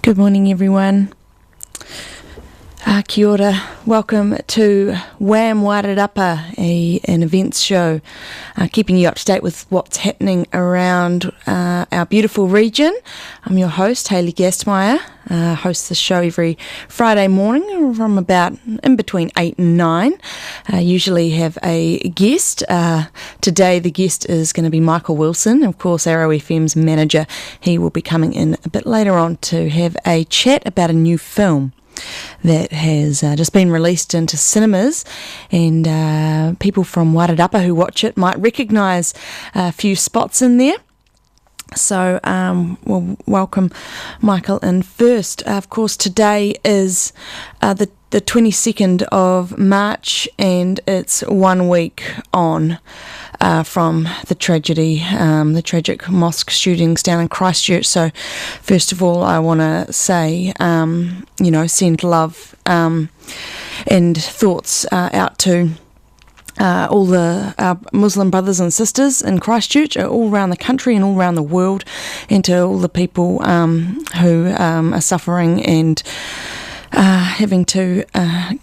Good morning, everyone. Kia ora. Welcome to WHAM Wairarapa, an events show, keeping you up to date with what's happening around our beautiful region. I'm your host, Hayley Gastmeyer. Host the show every Friday morning from about in between 8 and 9. Usually have a guest. Today the guest is going to be Michael Wilson, of course, Arrow FM's manager. He will be coming in a bit later on to have a chat about a new film that has just been released into cinemas, and people from Wairarapa who watch it might recognise a few spots in there. So we'll welcome Michael in first. Of course, today is the 22nd of March, and it's 1 week on from the tragedy, the tragic mosque shootings down in Christchurch. So first of all, I want to say, send love and thoughts out to all our Muslim brothers and sisters in Christchurch, all around the country and all around the world, and to all the people who are suffering and having to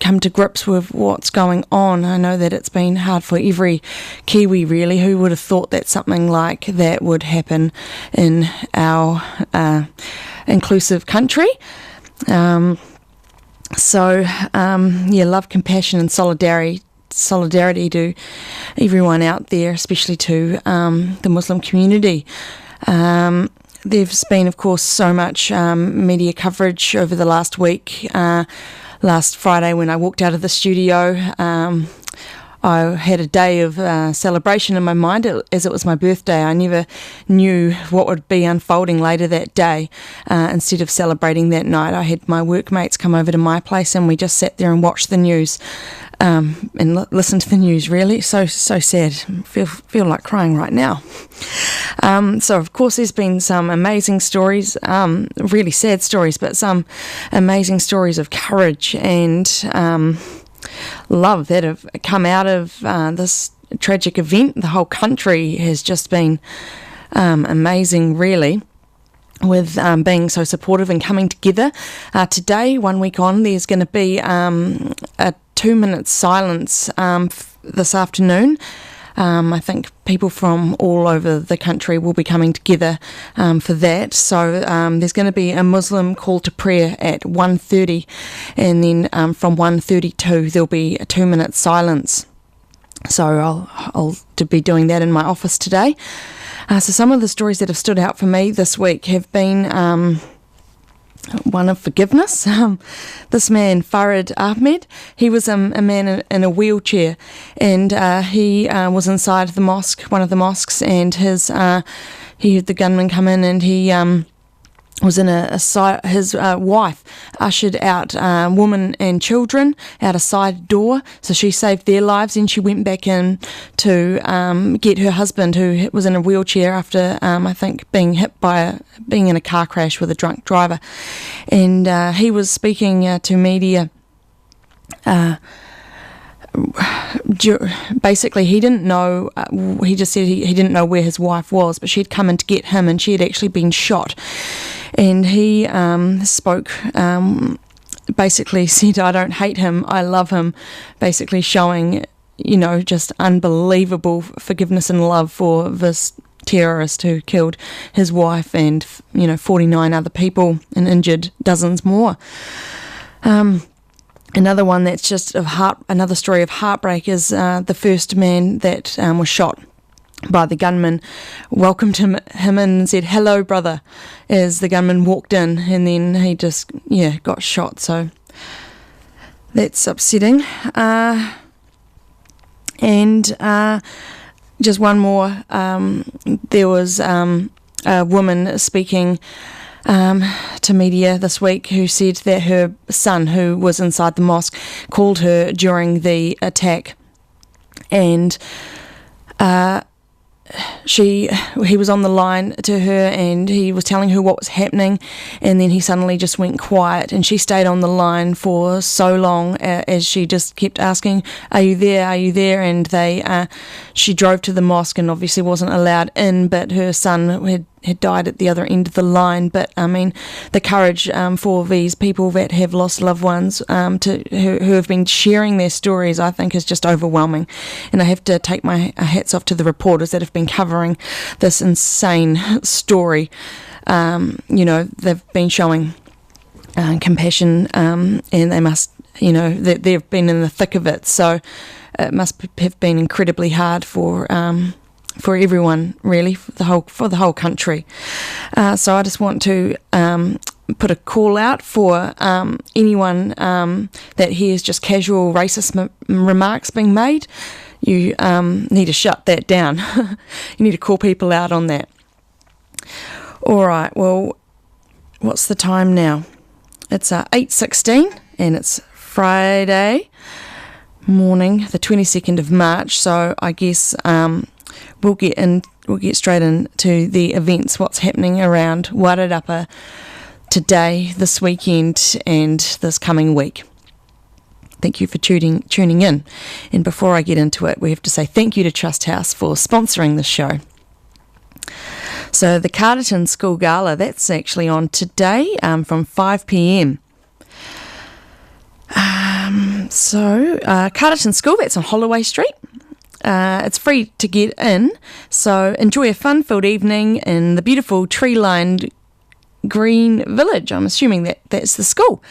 come to grips with what's going on. I know that it's been hard for every Kiwi, really. Who would have thought that something like that would happen in our inclusive country? Love, compassion and solidarity to everyone out there, especially to the Muslim community. There's been, of course, so much media coverage over the last week. Last Friday, when I walked out of the studio, I had a day of celebration in my mind as it was my birthday. I never knew what would be unfolding later that day. Instead of celebrating that night, I had my workmates come over to my place and we just sat there and watched the news and listened to the news, really. So sad. Feel like crying right now. So, of course, there's been some amazing stories, really sad stories, but some amazing stories of courage and love that have come out of this tragic event. The whole country has just been amazing, really, with being so supportive and coming together. Today, 1 week on, there's going to be a 2-minute silence this afternoon. I think people from all over the country will be coming together for that. So there's going to be a Muslim call to prayer at 1:30, and then from 1:32 there'll be a 2-minute silence. So I'll be doing that in my office today. So some of the stories that have stood out for me this week have been one of forgiveness. This man, Farid Ahmed, he was a man in a wheelchair, and he was inside the mosque, one of the mosques, and he heard the gunman come in, and he was in his wife ushered out women and children out a side door, so she saved their lives, and she went back in to get her husband, who was in a wheelchair after I think being in a car crash with a drunk driver. And he was speaking to media. Basically, he didn't know, he just said he didn't know where his wife was, but she had come in to get him, and she had actually been shot. And he spoke, basically said, "I don't hate him, I love him," basically showing, just unbelievable forgiveness and love for this terrorist who killed his wife and 49 other people and injured dozens more. Another one that's just another story of heartbreak is the first man that was shot by the gunman welcomed him in and said, "Hello, brother," as the gunman walked in, and then he just got shot. So that's upsetting. And just one more, there was a woman speaking to media this week who said that her son, who was inside the mosque, called her during the attack, and he was on the line to her, and he was telling her what was happening, and then he suddenly just went quiet, and she stayed on the line for so long as she just kept asking, "Are you there? Are you there?" And she drove to the mosque and obviously wasn't allowed in, but her son had had died at the other end of the line. But I mean, the courage for these people that have lost loved ones who have been sharing their stories, I think, is just overwhelming. And I have to take my hats off to the reporters that have been covering this insane story. They've been showing compassion, and they must, they've been in the thick of it. So it must have been incredibly hard for everyone, really, for the whole country. So I just want to put a call out for anyone that hears just casual racist remarks being made. You need to shut that down. You need to call people out on that. All right, well, what's the time now? It's 8:16 and it's Friday morning, the 22nd of March, so I guess we'll get straight into the events, what's happening around Wairarapa today, this weekend, and this coming week. Thank you for tuning in. And before I get into it, we have to say thank you to Trust House for sponsoring this show. So the Carterton School Gala, that's actually on today from 5 p.m. Carterton School, that's on Holloway Street. It's free to get in, so enjoy a fun-filled evening in the beautiful tree-lined Green Village. I'm assuming that's the school.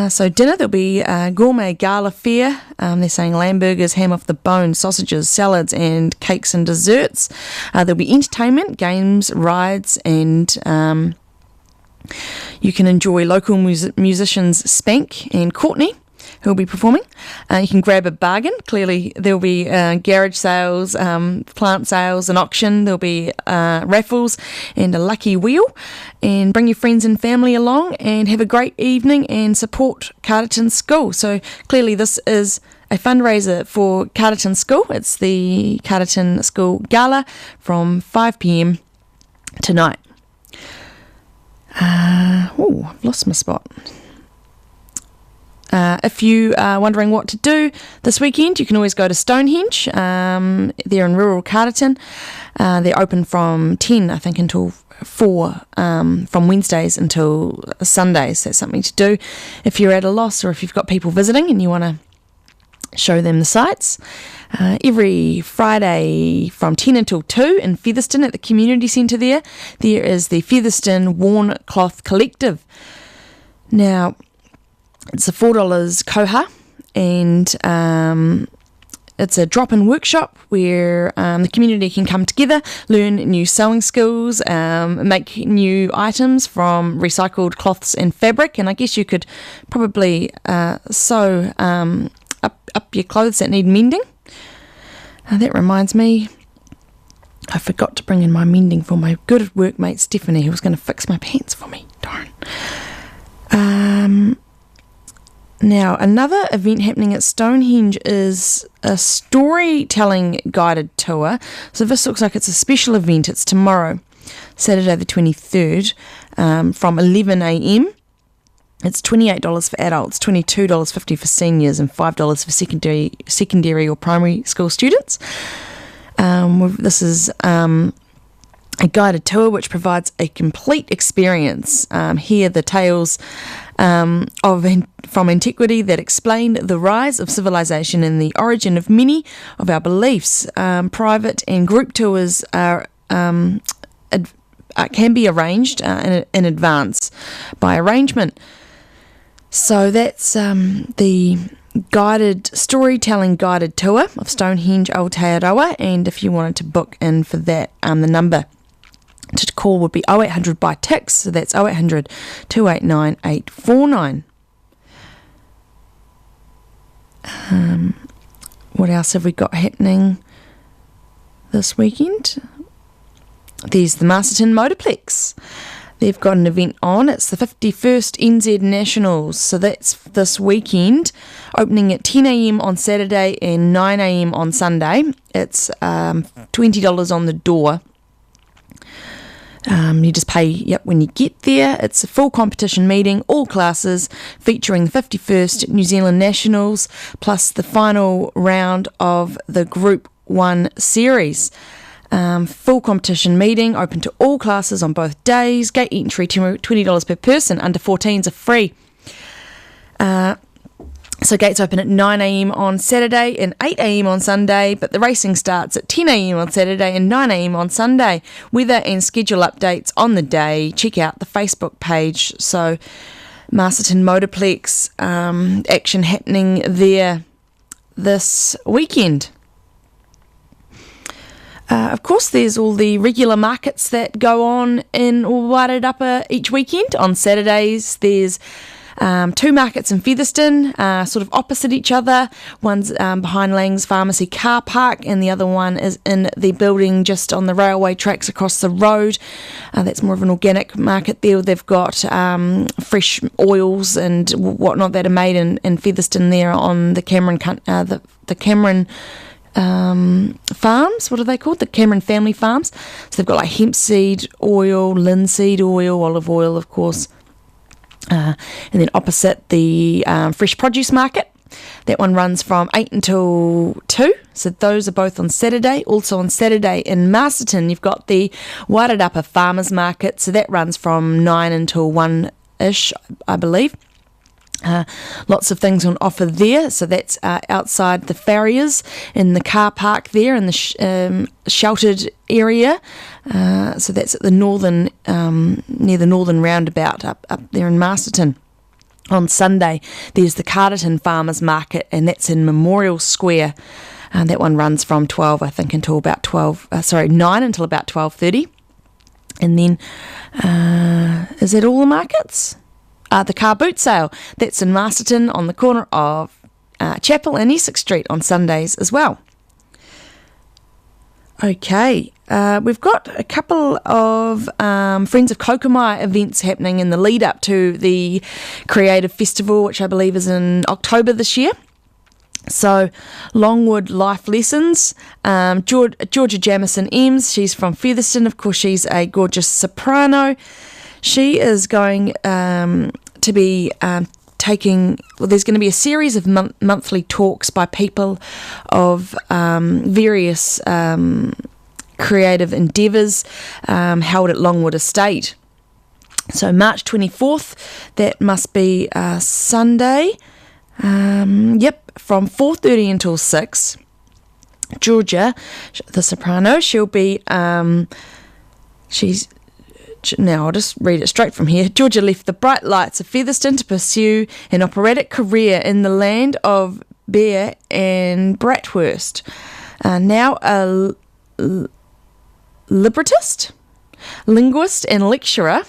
So dinner, there'll be a gourmet gala fare. They're saying lamb burgers, ham off the bone, sausages, salads and cakes and desserts. There'll be entertainment, games, rides, and you can enjoy local musicians Spank and Courtney, who'll be performing. You can grab a bargain. Clearly, there'll be garage sales, plant sales, an auction. There'll be raffles and a lucky wheel. And bring your friends and family along and have a great evening and support Carterton School. So clearly, this is a fundraiser for Carterton School. It's the Carterton School Gala from 5 p.m. tonight. I've lost my spot. If you are wondering what to do this weekend, you can always go to Stonehenge. They're in rural Carterton. They're open from 10, I think, until 4, from Wednesdays until Sundays. That's something to do if you're at a loss or if you've got people visiting and you want to show them the sights. Every Friday from 10 until 2 in Featherston at the community centre there is the Featherston Worn Cloth Collective. Now, it's a $4 koha, and it's a drop-in workshop where the community can come together, learn new sewing skills, make new items from recycled cloths and fabric, and I guess you could probably sew up your clothes that need mending. That reminds me, I forgot to bring in my mending for my good workmate Stephanie, who was going to fix my pants for me. Darn. Now, another event happening at Stonehenge is a storytelling guided tour. So this looks like it's a special event. It's tomorrow, Saturday the 23rd, from 11 a.m. It's $28 for adults, $22.50 for seniors, and $5 for secondary or primary school students. This is a guided tour which provides a complete experience. Hear the tales from antiquity that explain the rise of civilization and the origin of many of our beliefs. Private and group tours can be arranged in advance by arrangement. So that's the storytelling guided tour of Stonehenge Aotearoa, and if you wanted to book in for that, the number to call would be 0800 by TIX, so that's 0800 289 849. What else have we got happening this weekend? There's the Masterton Motorplex. They've got an event on. It's the 51st NZ Nationals, so that's this weekend, opening at 10 a.m. on Saturday and 9 a.m. on Sunday. It's $20 on the door. You just pay when you get there. It's a full competition meeting, all classes, featuring the 51st New Zealand Nationals, plus the final round of the Group 1 series. Full competition meeting, open to all classes on both days. Gate entry $20 per person, under 14s are free. So gates open at 9am on Saturday and 8am on Sunday, but the racing starts at 10am on Saturday and 9am on Sunday. Weather and schedule updates on the day. Check out the Facebook page. So Masterton Motorplex, action happening there this weekend. Of course, there's all the regular markets that go on in Wairarapa each weekend. On Saturdays, there's 2 markets in Featherston, sort of opposite each other. One's behind Lang's Pharmacy car park, and the other one is in the building just on the railway tracks across the road. That's more of an organic market there. They've got fresh oils and whatnot that are made in Featherston there on the Cameron the Cameron farms. What are they called? The Cameron family farms. So they've got like hemp seed oil, linseed oil, olive oil, of course. And then opposite the fresh produce market. That one runs from 8 until 2. So those are both on Saturday. Also on Saturday in Masterton, you've got the Wairarapa Farmers Market. So that runs from 9 until 1-ish, I believe. Lots of things on offer there. So that's outside the farriers in the car park there in the sheltered area. So that's at the northern, near the northern roundabout up there in Masterton. On Sunday, there's the Carterton Farmers Market, and that's in Memorial Square. That one runs from 12, I think, until about 9 until about 12:30. And then, is that all the markets? The car boot sale, that's in Masterton on the corner of Chapel and Essex Street on Sundays as well. Okay, we've got a couple of Friends of Kokomai events happening in the lead up to the Creative Festival, which I believe is in October this year. So, Longwood Life Lessons, Georgia Jamison Ems, she's from Featherston, of course she's a gorgeous soprano. She is going to be there's going to be a series of monthly talks by people of various creative endeavours held at Longwood Estate. So March 24th, that must be Sunday, from 4:30 until 6. Georgia, the soprano, she'll be, now I'll just read it straight from here. Georgia left the bright lights of Featherston to pursue an operatic career in the land of Bear and Bratwurst. Now a librettist, linguist and lecturer,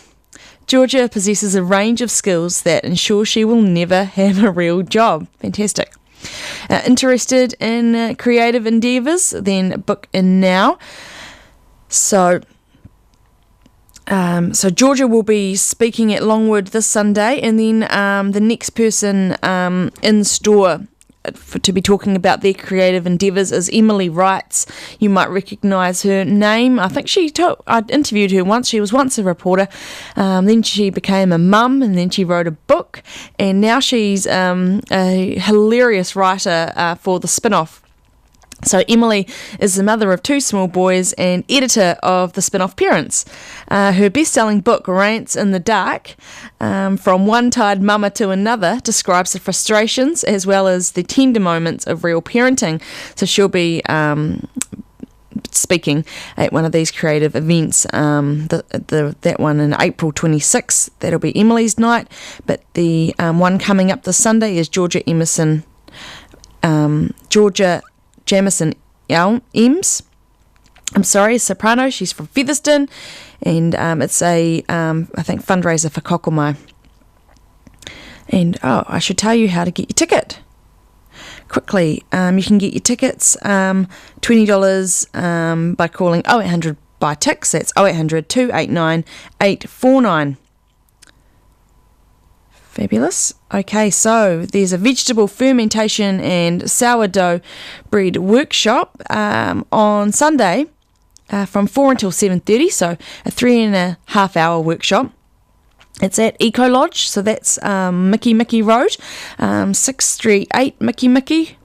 Georgia possesses a range of skills that ensure she will never have a real job. Fantastic. Interested in creative endeavours? Then book in now. So Georgia will be speaking at Longwood this Sunday, and then the next person in store to be talking about their creative endeavours is Emily Wrights. You might recognise her name. I think I interviewed her once. She was once a reporter. Then she became a mum, and then she wrote a book, and now she's a hilarious writer for the spin-off. So Emily is the mother of 2 small boys and editor of the spin-off Parents. Her best-selling book, Rants in the Dark, From One Tired Mama to Another, describes the frustrations as well as the tender moments of real parenting. So she'll be speaking at one of these creative events, that one in April 26th. That'll be Emily's night. But the one coming up this Sunday is Georgia Jamison Ems. Soprano. She's from Featherston, and it's a I think fundraiser for Kokomai. And I should tell you how to get your ticket quickly. You can get your tickets $20 by calling 0800 by Tix. That's 0800 289 849. Fabulous. Okay, so there's a vegetable fermentation and sourdough bread workshop on Sunday from 4 until 7:30, so a 3.5 hour workshop. It's at Eco Lodge, so that's Mickey Road, 638 Mickey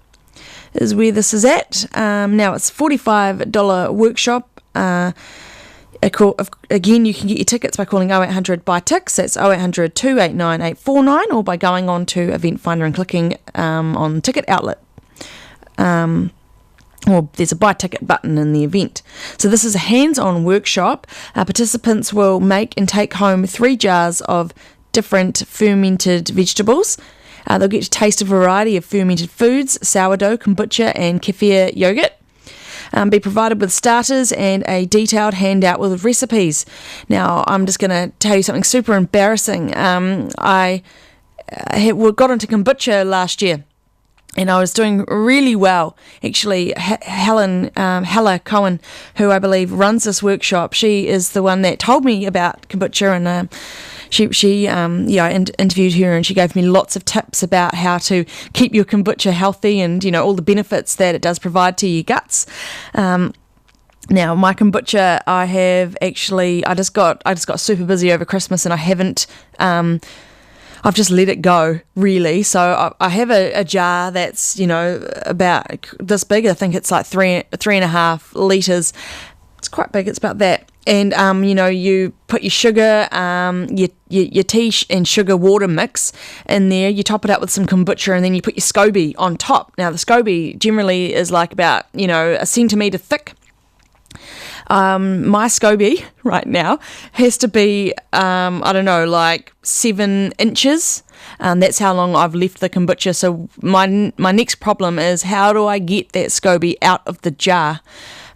is where this is at. Now it's $45 workshop. Again, you can get your tickets by calling 0800 buy ticks. That's 0800 289 849, or by going on to Event Finder and clicking on Ticket Outlet. Or there's a buy ticket button in the event. So this is a hands-on workshop. Participants will make and take home 3 jars of different fermented vegetables. They'll get to taste a variety of fermented foods, sourdough, kombucha and kefir yogurt. Be provided with starters and a detailed handout with recipes. Now, I'm just going to tell you something super embarrassing. I got into kombucha last year, and I was doing really well. Actually, Hella Cohen, who I believe runs this workshop, she is the one that told me about kombucha, and I interviewed her, and she gave me lots of tips about how to keep your kombucha healthy, and all the benefits that it does provide to your guts. Now, my kombucha, I just got super busy over Christmas, and I haven't. I've just let it go, really. So I have a jar that's about this big. I think it's like 3.5 litres. It's quite big. It's about that. And you put your sugar, your tea and sugar water mix in there. You top it up with some kombucha, and then you put your SCOBY on top. Now the SCOBY generally is like about a centimetre thick. My SCOBY right now has to be like 7 inches. That's how long I've left the kombucha. So my next problem is, how do I get that SCOBY out of the jar?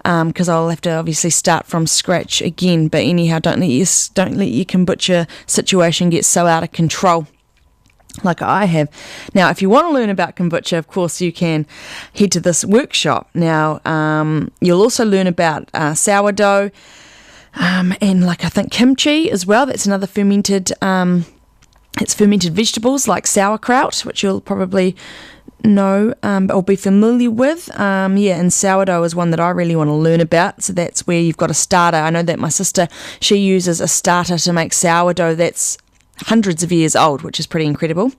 Because I'll have to obviously start from scratch again. But anyhow, don't let your kombucha situation get so out of control like I have. Now, if you want to learn about kombucha, of course, you can head to this workshop. Now, you'll also learn about sourdough and I think kimchi as well. That's another fermented. It's fermented vegetables like sauerkraut, which you'll probably know or be familiar with. And sourdough is one that I really want to learn about. So that's where you've got a starter. I know that my sister, she uses a starter to make sourdough that's hundreds of years old, which is pretty incredible.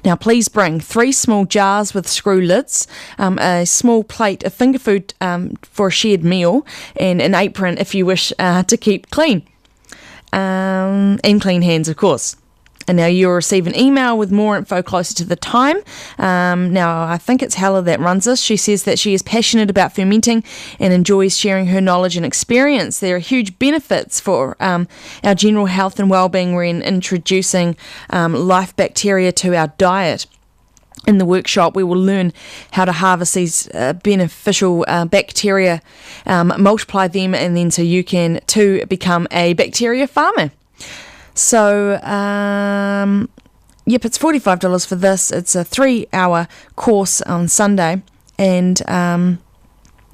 Now, please bring 3 small jars with screw lids, a small plate of finger food for a shared meal, and an apron if you wish to keep clean, and clean hands, of course. And now you'll receive an email with more info closer to the time. Now, I think it's Hella that runs this. She says that she is passionate about fermenting and enjoys sharing her knowledge and experience. There are huge benefits for our general health and well-being when introducing live bacteria to our diet. In the workshop, we will learn how to harvest these beneficial bacteria, multiply them, and then so you can too become a bacteria farmer. So, it's $45 for this. It's a 3-hour course on Sunday, and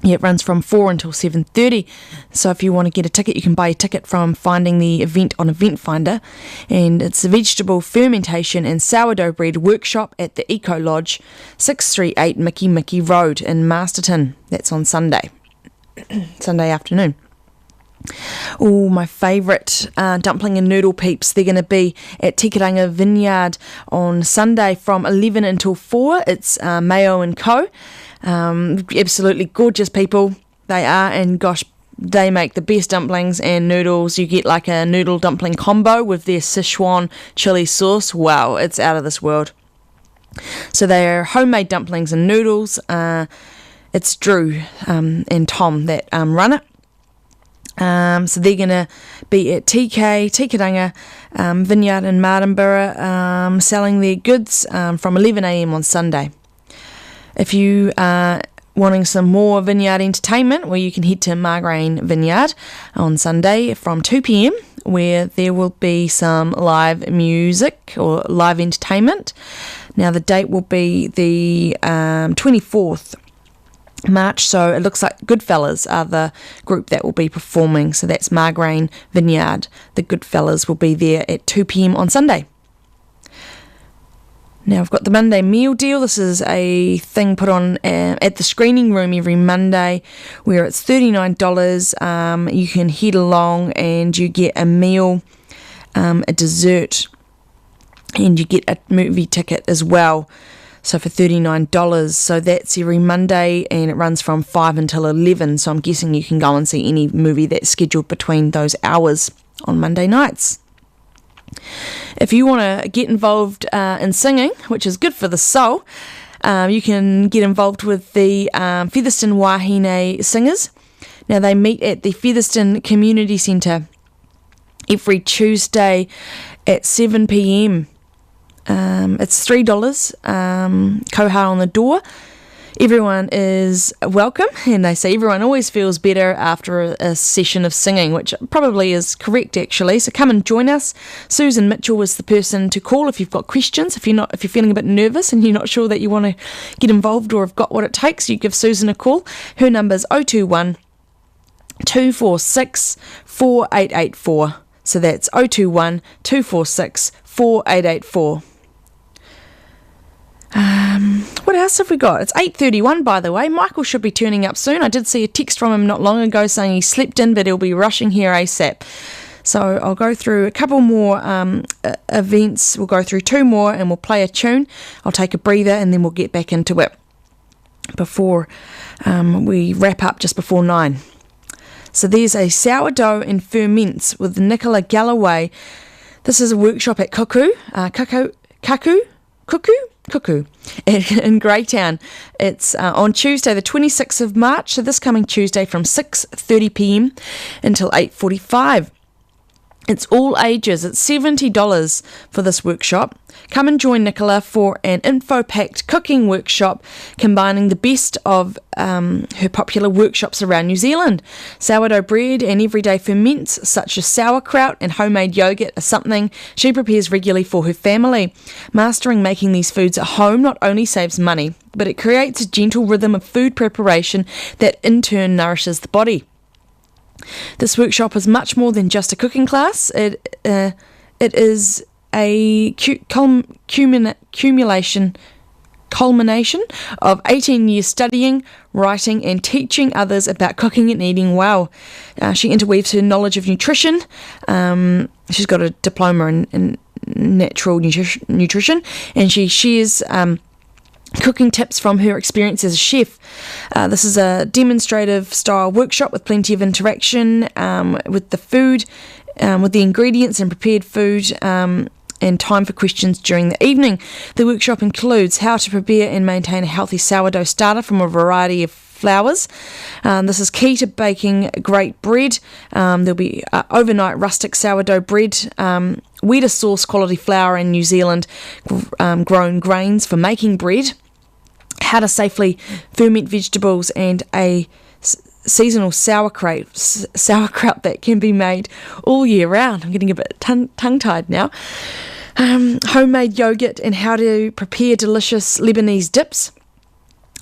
it runs from 4 until 7:30. So if you want to get a ticket, you can buy a ticket from finding the event on Event Finder, and it's a vegetable fermentation and sourdough bread workshop at the Eco Lodge, 638 Mickey Road in Masterton. That's on Sunday, Sunday afternoon. Oh, my favourite dumpling and noodle peeps. They're going to be at Tikaranga Vineyard on Sunday from 11 until 4. It's Mayo & Co. Absolutely gorgeous people they are, and gosh, they make the best dumplings and noodles. You get like a noodle dumpling combo with their Sichuan chili sauce. Wow, it's out of this world. So they are homemade dumplings and noodles. It's Drew and Tom that run it. So they're going to be at Tikaranga Vineyard in Martinborough, selling their goods from 11 a.m. on Sunday. If you are wanting some more vineyard entertainment, well, you can head to Margrain Vineyard on Sunday from 2 p.m, where there will be some live music or live entertainment. Now, the date will be the 24th March, so it looks like Goodfellas are the group that will be performing. So that's Margrain Vineyard. The Goodfellas will be there at 2 p.m. on Sunday. Now, I've got the Monday meal deal. This is a thing put on at the screening room every Monday, where it's $39. You can head along and you get a meal, a dessert, and you get a movie ticket as well. So for $39, so that's every Monday, and it runs from 5 until 11. So I'm guessing you can go and see any movie that's scheduled between those hours on Monday nights. If you want to get involved in singing, which is good for the soul, you can get involved with the Featherston Wahine Singers. Now they meet at the Featherston Community Centre every Tuesday at 7 p.m. It's $3, koha on the door. Everyone is welcome, and they say everyone always feels better after a session of singing, which probably is correct actually. So come and join us. Susan Mitchell is the person to call if you've got questions. If you're feeling a bit nervous and you're not sure that you want to get involved or have got what it takes, you give Susan a call. Her number's 021 246 4884. So that's 021 246 4884. What else have we got? It's 8:31, by the way. Michael should be turning up soon. I did see a text from him not long ago saying he slept in, but he'll be rushing here ASAP. So I'll go through a couple more events. We'll go through two more and we'll play a tune. I'll take a breather and then we'll get back into it before we wrap up just before 9. So there's a sourdough and ferments with Nicola Galloway. This is a workshop at Cuckoo in Greytown. It's on Tuesday the 26th of March, so this coming Tuesday from 6:30 p.m. until 8:45. It's all ages. It's $70 for this workshop. Come and join Nicola for an info-packed cooking workshop combining the best of her popular workshops around New Zealand. Sourdough bread and everyday ferments such as sauerkraut and homemade yogurt are something she prepares regularly for her family. Mastering making these foods at home not only saves money, but it creates a gentle rhythm of food preparation that in turn nourishes the body. This workshop is much more than just a cooking class. It is a culmination of 18 years studying, writing and teaching others about cooking and eating well. She interweaves her knowledge of nutrition. She's got a diploma in natural nutrition, and she shares cooking tips from her experience as a chef. This is a demonstrative style workshop with plenty of interaction with the food, with the ingredients and prepared food, and time for questions during the evening. The workshop includes how to prepare and maintain a healthy sourdough starter from a variety of flours. This is key to baking great bread. There'll be overnight rustic sourdough bread, where to source quality flour in New Zealand grown grains for making bread, how to safely ferment vegetables, and a seasonal sauerkraut that can be made all year round. I'm getting a bit tongue-tied now. Homemade yogurt and how to prepare delicious Lebanese dips,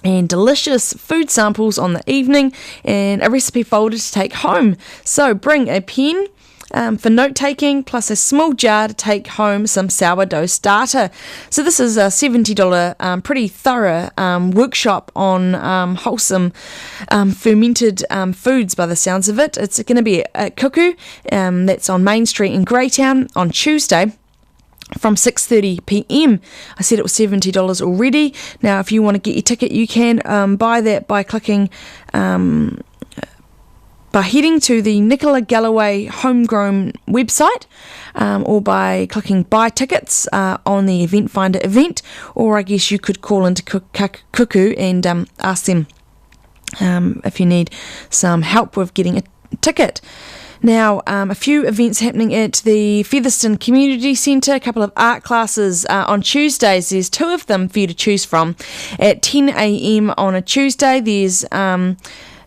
and delicious food samples on the evening, and a recipe folder to take home. So bring a pen for note-taking, plus a small jar to take home some sourdough starter. So this is a $70 pretty thorough workshop on wholesome fermented foods by the sounds of it. It's going to be at Cuckoo, that's on Main Street in Greytown on Tuesday from 6:30 p.m. I said it was $70 already. Now if you want to get your ticket, you can buy that by clicking by heading to the Nicola Galloway Homegrown website, or by clicking buy tickets on the event finder event, or I guess you could call into Cuckoo and ask them if you need some help with getting a ticket. Now, a few events happening at the Featherston Community Centre, a couple of art classes on Tuesdays. There's two of them for you to choose from. At 10 a.m. on a Tuesday, there's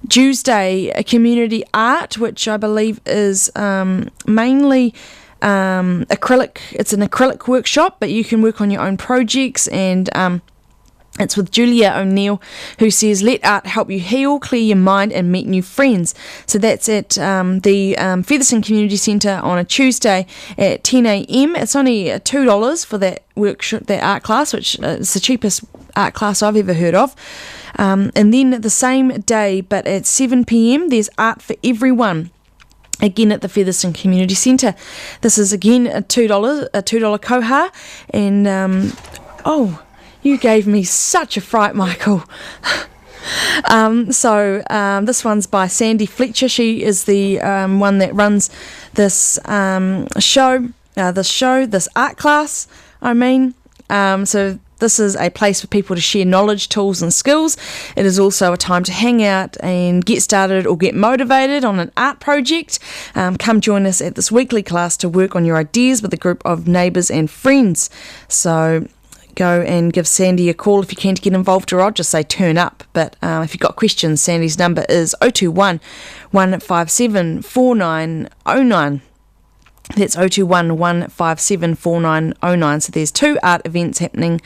Tuesday community art, which I believe is mainly acrylic. It's an acrylic workshop, but you can work on your own projects, and it's with Julia O'Neill, who says, let art help you heal, clear your mind and meet new friends. So that's at the Featherston Community Centre on a Tuesday at 10 a.m. It's only $2 for that workshop, that art class, which is the cheapest art class I've ever heard of. And then the same day, but at 7 p.m, there's Art for Everyone, again at the Featherston Community Centre. This is again a $2 koha, and You gave me such a fright, Michael. This one's by Sandy Fletcher. She is the one that runs this this art class, So this is a place for people to share knowledge, tools and skills. It is also a time to hang out and get started or get motivated on an art project. Come join us at this weekly class to work on your ideas with a group of neighbours and friends. So go and give Sandy a call if you can to get involved, or I'll just say turn up. But if you've got questions, Sandy's number is 021 157 4909. That's 021 157 4909. So there's 2 art events happening,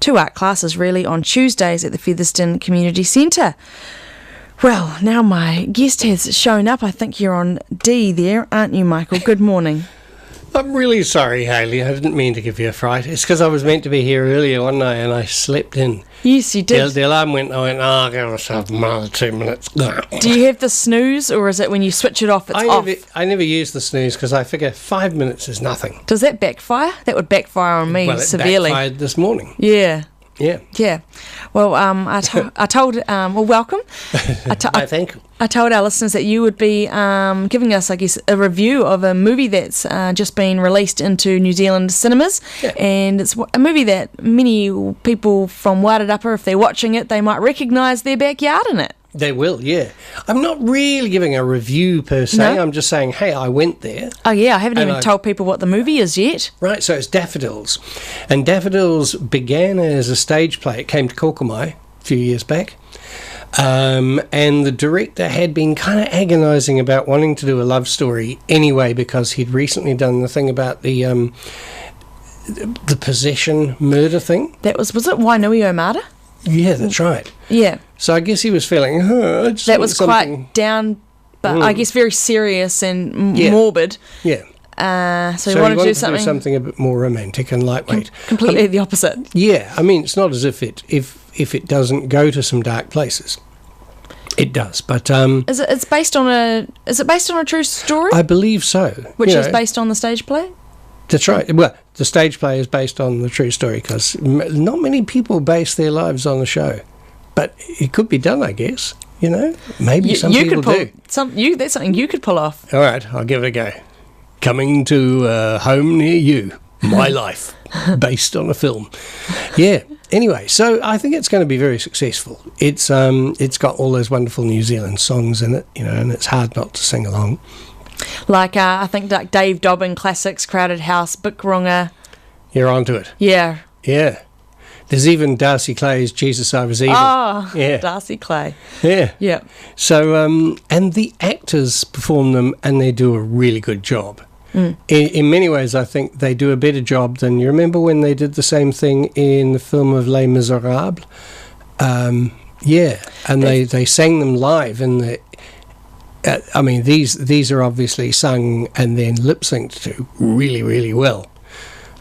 2 art classes really, on Tuesdays at the Featherston Community Centre. Well, now my guest has shown up. I think you're on D there, aren't you, Michael? Good morning. I'm really sorry, Hayley. I didn't mean to give you a fright. It's because I was meant to be here earlier one night and I slept in. Yes, you did. The alarm went, I'll give myself another 2 minutes. Do you have the snooze, or is it when you switch it off, it's off? I never use the snooze because I figure 5 minutes is nothing. Does that backfire? That would backfire on me severely. Well, it backfired this morning. Yeah. Yeah. Well, I told, welcome. Thank you. I told our listeners that you would be giving us, I guess, a review of a movie that's just been released into New Zealand cinemas. Yeah. And it's a movie that many people from Wairarapa, if they're watching it, they might recognise their backyard in it. They will, yeah. I'm not really giving a review per se. No? I'm just saying, hey, I went there. Oh, yeah, I haven't even told people what the movie is yet. Right, so it's Daffodils. And Daffodils began as a stage play. It came to Kokomai a few years back. And the director had been kind of agonising about wanting to do a love story anyway, because he'd recently done the thing about the possession murder thing. Was it Wainui Omada? Yeah, that's right. Yeah. So I guess he was feeling, that was quite down, but I guess very serious and morbid. Yeah. So he wanted to do something a bit more romantic and lightweight. Completely the opposite. Yeah, I mean, it's not as if it doesn't go to some dark places. It does, but is it based on a true story? I believe so. Which is based on the stage play? That's right. Well, the stage play is based on the true story because not many people base their lives on the show, but it could be done, I guess. Maybe some people do. That's something you could pull off. All right, I'll give it a go. Coming to a home near you, my life, based on a film. Yeah. Anyway, so I think it's going to be very successful. It's got all those wonderful New Zealand songs in it, and it's hard not to sing along. Like I think like Dave Dobbin classics, Crowded House, Bikronga. You're onto it. Yeah. Yeah. There's even Darcy Clay's Jesus I Was Evil. Oh, yeah. Darcy Clay. Yeah. Yeah. So, and the actors perform them and they do a really good job. In many ways, I think they do a better job than, you remember when they did the same thing in the film of Les Miserables? Yeah, and they sang them live in the... these are obviously sung and then lip-synced to really, really well.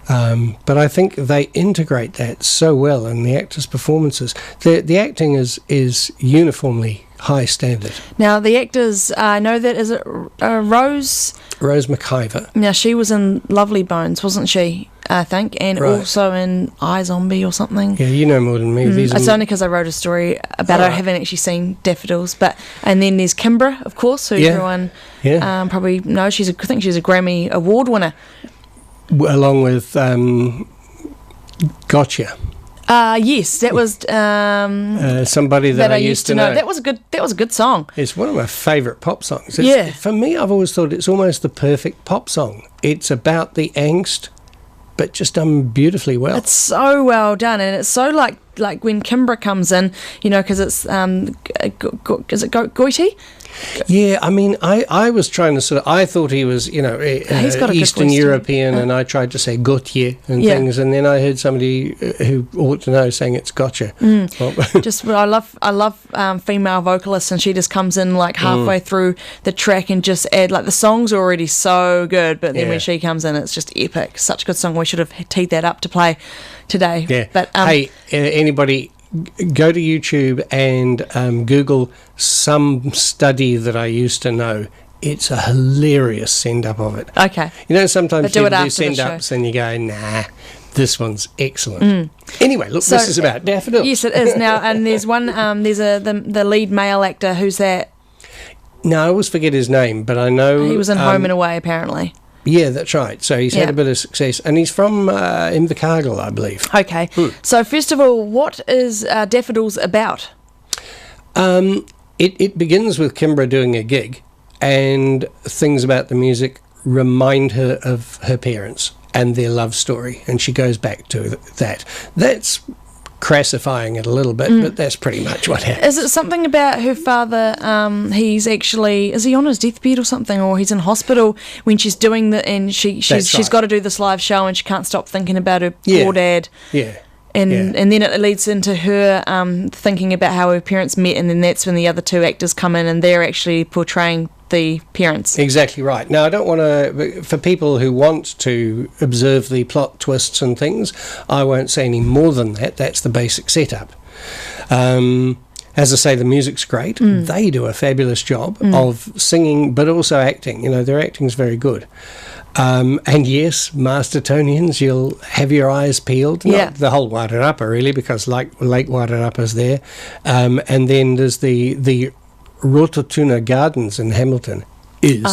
But I think they integrate that so well in the actors' performances. The acting is uniformly high standard. Now, the actors, I know that, is it Rose? Rose McIver. Now, she was in Lovely Bones, wasn't she, I think, and also in iZombie or something. Yeah, you know more than me. It's only because I wrote a story about her. I haven't actually seen Daffodils. And then there's Kimbra, of course, who everyone probably knows. I think she's a Grammy Award winner. Along with Gotcha. Yes, that was somebody that I used to know. That was a good song. It's one of my favourite pop songs. For me, I've always thought it's almost the perfect pop song. It's about the angst, but just done beautifully well. It's so well done, and it's so like when Kimbra comes in, because it's is it Goiti? Yeah, I was trying to I thought he was, He's got a Eastern European, and I tried to say Gautier and things, and then I heard somebody who ought to know saying it's gotcha. I love female vocalists, and she just comes in like halfway through the track and just add, like, the song's already so good, but then when she comes in, it's just epic. Such a good song. We should have teed that up to play today. Yeah. But hey, anybody, go to YouTube and Google some study that I used to know. It's a hilarious send-up of it. Okay. Sometimes do people it do after the send-ups and you go, nah, this one's excellent. Anyway, look, So- this is about daffodils. Yes, it is now. And there's one. There's the lead male actor. Who's that? No, I always forget his name, but I know... He was in Home and Away, apparently. Yeah, that's right. So he's Yeah. had a bit of success. And he's from Invercargill, I believe. Okay. So first of all, what is Daffodils about? It begins with Kimbra doing a gig, and things about the music remind her of her parents and their love story, and she goes back to that. That's crassifying it a little bit, but that's pretty much what happens. Is it something about her father? Is he on his deathbed or something, or he's in hospital when she's doing and she's right. got to do this live show and she can't stop thinking about her Yeah. poor dad. Yeah. And Yeah. and then it leads into her thinking about how her parents met, and then that's when the other two actors come in and they're actually portraying the parents. Exactly right. Now, I don't want to, for people who want to observe the plot twists and things, I won't say any more than that. That's the basic setup. As I say, the music's great. They do a fabulous job of singing, but also acting. You know, their acting's very good. And yes, Mastertonians, you'll have your eyes peeled. Yeah. Not the whole Wairarapa, really, because Lake Wairarapa's there. And then there's the Rototuna Gardens in Hamilton is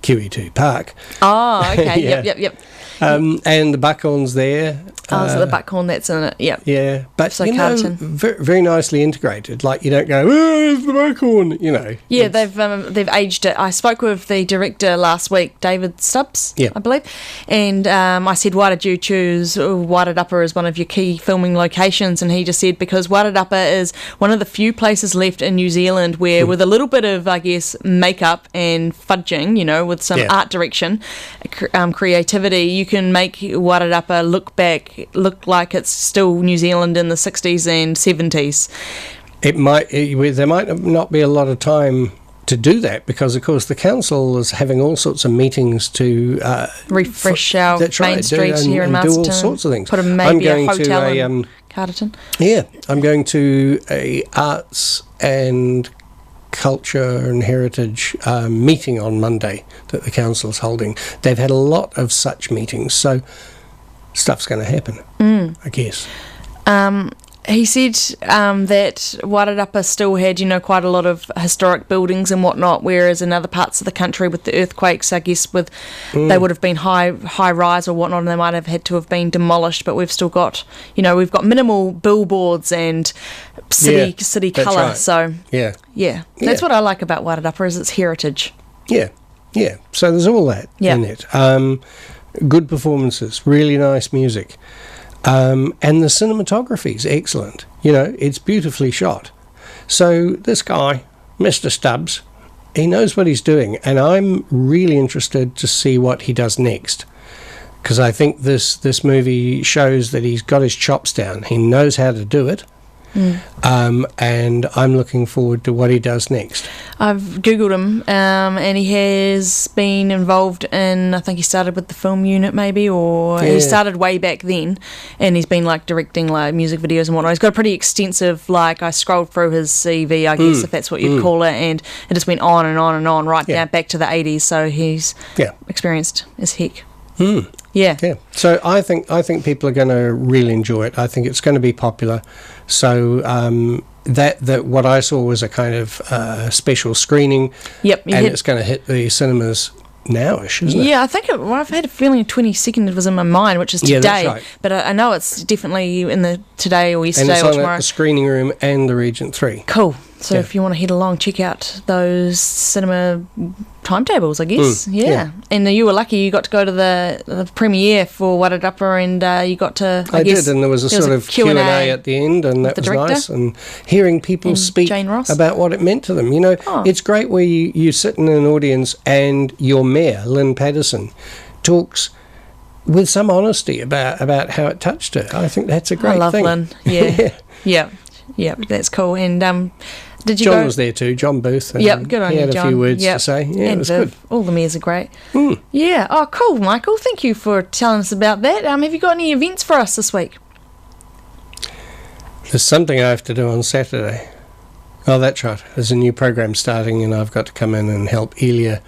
Kiwi2 Park. Oh, okay. Yeah. Yep. And the Buckhorn's there. Oh, so the buckhorn that's in it. Yep. Yeah, but So you know, Carlton. very nicely integrated. Like, you don't go, oh, it's the Buckhorn, you know. Yeah, It's- they've aged it. I spoke with the director last week, David Stubbs, Yeah. I believe, and I said, why did you choose Wairarapa as one of your key filming locations? And he just said, because Wairarapa is one of the few places left in New Zealand where, with a little bit of, I guess, makeup and fudging, you know, with some Yeah. art direction, creativity, you can make Wairarapa look like it's still New Zealand in the 60s and 70s. there might not be a lot of time to do that because, of course, the council is having all sorts of meetings to Refresh our that's main right, street here in and do all Masterton. sorts of things. Put I'm maybe a going hotel to in Carterton. Yeah, I'm going to a arts and culture and heritage meeting on Monday that the council's holding. They've had a lot of such meetings, so stuff's going to happen, I guess. He said that Wairarapa still had, you know, quite a lot of historic buildings and whatnot, whereas in other parts of the country with the earthquakes, I guess, they would have been high rise or whatnot, and they might have had to have been demolished. But we've still got, you know, we've got minimal billboards and city that's colour. right. So Yeah. that's what I like about Wairarapa is its heritage. Yeah. So there's all that Yeah. in it. Good performances, really nice music. And the cinematography is excellent. You know, it's beautifully shot. So this guy, Mr. Stubbs, he knows what he's doing, and I'm really interested to see what he does next. Because I think this movie shows that he's got his chops down. He knows how to do it. And I'm looking forward to what he does next. I've Googled him, and he has been involved in, I think he started with the film unit maybe, or he started way back then, and he's been like directing like music videos and whatnot. He's got a pretty extensive, like, I scrolled through his CV, I guess, if that's what you'd call it, and it just went on and on and on, right down back to the 80s, so he's experienced as heck. Yeah. So I think people are going to really enjoy it. I think it's going to be popular. So that what I saw was a kind of special screening. Yep. And it's going to hit the cinemas nowish, isn't it? Yeah, I think I've had a feeling 22nd it was in my mind, which is today. Yeah, that's right. But I know it's definitely in the today or yesterday and it's or on tomorrow. at the screening room and the Regent 3. Cool. So if you want to head along, check out those cinema timetables, I guess. Yeah. And you were lucky you got to go to the premiere for Wairarapa, and you got to, I guess, did, and there was a sort of Q&A at the end, and that was director nice. And hearing people and speak Jane Ross. about what it meant to them. You know, it's great where you sit in an audience and your mayor, Lynn Patterson, talks with some honesty about how it touched her. I think that's a great I love thing. Lynn. Yeah, that's cool. And did you John go? was there too, John Booth. And Good on he you, had John. a few words Yep. to say. Yeah, and it was Viv. good. All the mayors are great. Yeah. Oh, cool, Michael. Thank you for telling us about that. Have you got any events for us this week? There's something I have to do on Saturday. Oh, that's right. There's a new program starting, and I've got to come in and help Elia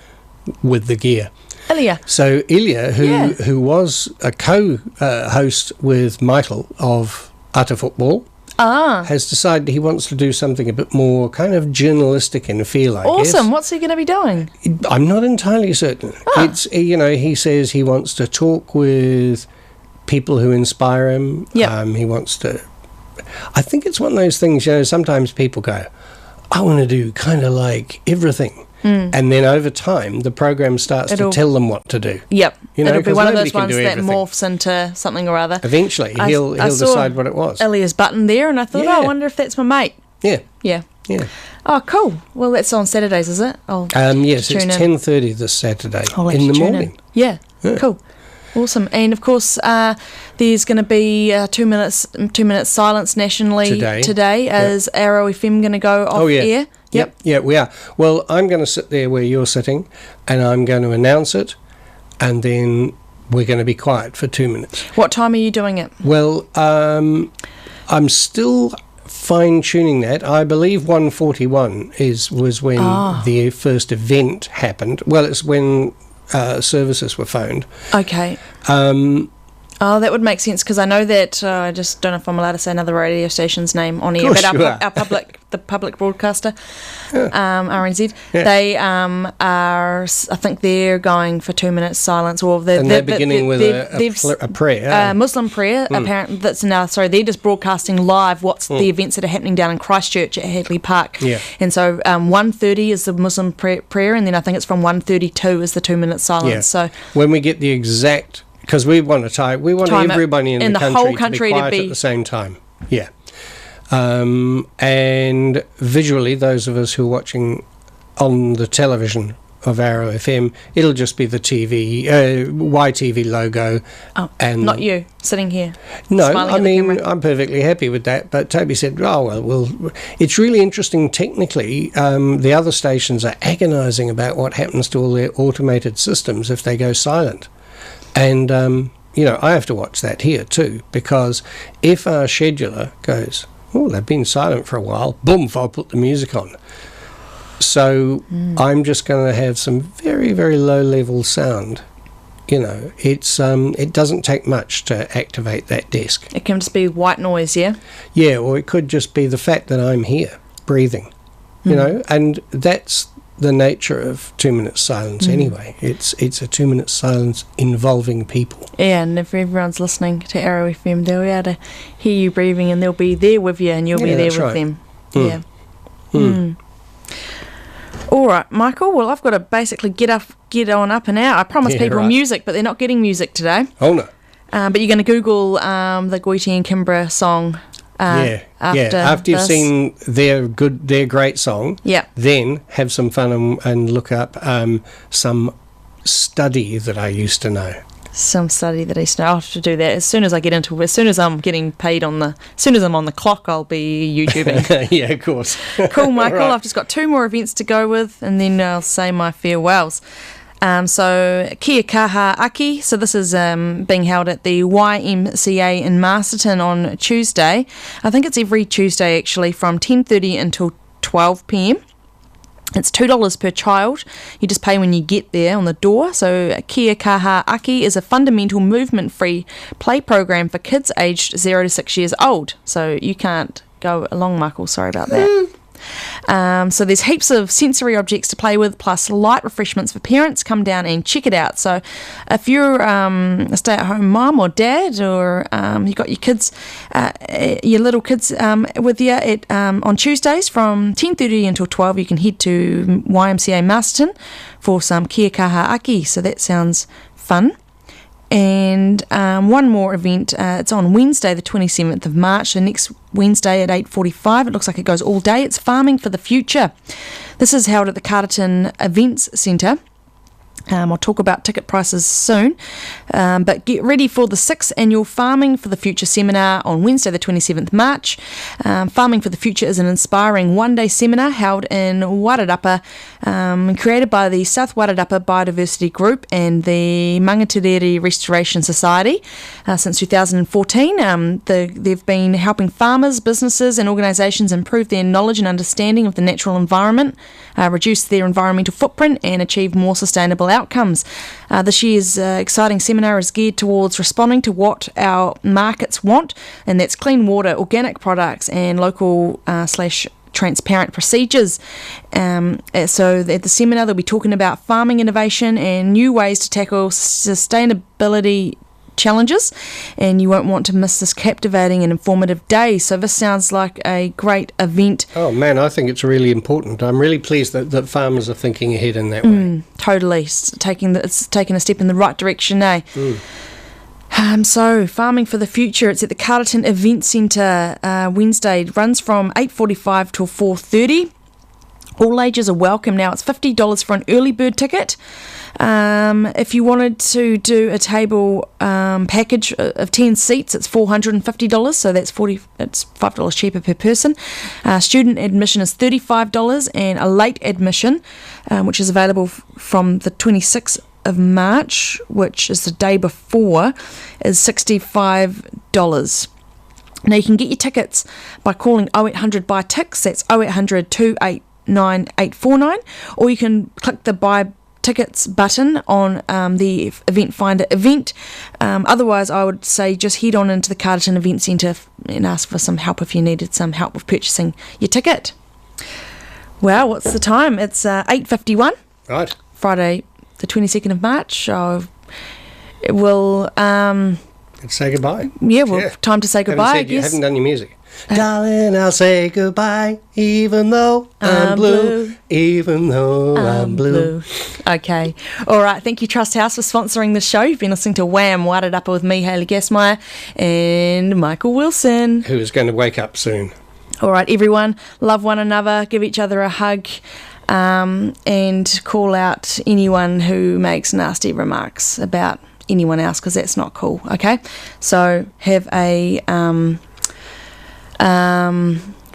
with the gear. Ilya. So Ilya, Yeah. who was a co-host with Michael of Utter Football, has decided he wants to do something a bit more kind of journalistic in feel, I guess. Awesome. What's he going to be doing? I'm not entirely certain. It's, he says he wants to talk with people who inspire him. Yep. He wants to... I think it's one of those things, sometimes people go, I want to do kind of like everything. And then over time, the program starts to tell them what to do. Yep. It'll be one of those ones that everything. morphs into something or other. Eventually, he'll decide what it was. Ilya's button there, and I thought, I wonder if that's my mate. Yeah. Yeah. Yeah. Oh, cool. Well, that's on Saturdays, is it? Yes, it's 10:30 this Saturday in the morning. Yeah. Cool. Awesome. And of course, there's going to be 2 minutes silence nationally today as Arrow FM going to go off air. Yep. Yeah, we are. Well, I'm going to sit there where you're sitting, and I'm going to announce it, and then we're going to be quiet for 2 minutes. What time are you doing it? Well, I'm still fine-tuning that. I believe 1:41 was when the first event happened. Well, it's when services were phoned. Okay. That would make sense, because I know that I just don't know if I'm allowed to say another radio station's name on air, but the public broadcaster, RNZ, they are, I think they're going for 2 minutes silence, or they're beginning with a prayer, Muslim prayer. Apparently, that's now. Sorry, they're just broadcasting live what's the events that are happening down in Christchurch at Hadley Park. Yeah, and so 1:30 is the Muslim prayer, and then I think it's from 1:32 is the 2 minute silence. Yeah. So when we get the exact. Because we want everybody in the whole country to be quiet at the same time. Yeah. And visually, those of us who are watching on the television of Arrow FM, it'll just be the YTV logo. Oh, and not you, sitting here. No, I mean, I'm perfectly happy with that. But Toby said, well, it's really interesting technically. The other stations are agonising about what happens to all their automated systems if they go silent. And, I have to watch that here too, because if our scheduler goes, they've been silent for a while, boom, I'll put the music on. So I'm just going to have some very, very low-level sound. It doesn't take much to activate that desk. It can just be white noise, yeah? Yeah, or it could just be the fact that I'm here, breathing, and that's the nature of 2 minutes silence anyway. It's a 2 minute silence involving people. Yeah, and if everyone's listening to Arrow FM, they'll be able to hear you breathing, and they'll be there with you, and you'll be there with them. Yeah. All right, Michael. Well, I've got to basically get on up and out. I promised people music, but they're not getting music today. Oh no. But you're going to Google the Goiti and Kimbra song. After you've seen their great song, then have some fun and look up some study that I used to know. Some study that I used to know. I'll have to do that as soon as I'm getting paid as soon as I'm on the clock, I'll be YouTubing. Yeah, of course. Cool, Michael. Right. I've just got 2 more events to go with, and then I'll say my farewells. So Kia Kaha Aki, so this is being held at the YMCA in Masterton on Tuesday. I think it's every Tuesday actually, from 10:30 until 12 p.m. It's $2 per child. You just pay when you get there on the door. So Kia Kaha Aki is a fundamental movement-free play program for kids aged 0 to 6 years old. So you can't go along, Michael. Sorry about that. So there's heaps of sensory objects to play with, plus light refreshments for parents. Come down and check it out. So if you're a stay-at-home mum or dad, or you've got your kids, your little kids with you on Tuesdays from 10:30 until 12, you can head to YMCA Masterton for some Kia Kaha Aki. So that sounds fun. And one more event, it's on Wednesday the 27th of March, so next Wednesday at 8:45. It looks like it goes all day. It's Farming for the Future. This is held at the Carterton Events Centre. I'll talk about ticket prices soon, but get ready for the 6th annual Farming for the Future seminar on Wednesday the 27th March. Farming for the Future is an inspiring one-day seminar held in Wairarapa, created by the South Wairarapa Biodiversity Group and the Mangatireri Restoration Society since 2014. They've been helping farmers, businesses and organisations improve their knowledge and understanding of the natural environment, reduce their environmental footprint and achieve more sustainable outcomes. This year's exciting seminar is geared towards responding to what our markets want, and that's clean water, organic products, and local / transparent procedures. So at the seminar they'll be talking about farming innovation and new ways to tackle sustainability challenges, and you won't want to miss this captivating and informative day. So this sounds like a great event. Oh man, I think it's really important. I'm really pleased that farmers are thinking ahead in that way. Totally, it's taking a step in the right direction, eh? So farming for the future, it's at the Carterton Event Centre Wednesday. It runs from 8:45 till 4:30. All ages are welcome. Now it's $50 for an early bird ticket. If you wanted to do a table package of 10 seats, it's $450, so it's $5 cheaper per person. Student admission is $35, and a late admission, which is available from the 26th of March, which is the day before, is $65. Now you can get your tickets by calling 0800 buy tix, that's 0800 289 849, or you can click the buy tickets button on the Event Finder event. Otherwise, I would say just head on into the Carterton Event Centre and ask for some help if you needed some help with purchasing your ticket. Well, what's the time? It's 8:51. Right. Friday, the 22nd of March. We'll Let's say goodbye. Time to say goodbye. You haven't done your music. Darling, I'll say goodbye, even though I'm blue, even though I'm blue. Okay. All right. Thank you, Trust House, for sponsoring the show. You've been listening to WHAM, Wairarapa with me, Hayley Gassmeyer, and Michael Wilson, who is going to wake up soon. All right, everyone. Love one another. Give each other a hug. And call out anyone who makes nasty remarks about anyone else, because that's not cool. Okay. So have a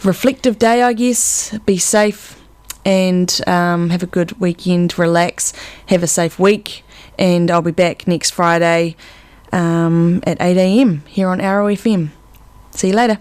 reflective day, I guess. Be safe and have a good weekend. Relax. Have a safe week, and I'll be back next Friday at 8 a.m. here on Arrow FM. See you later.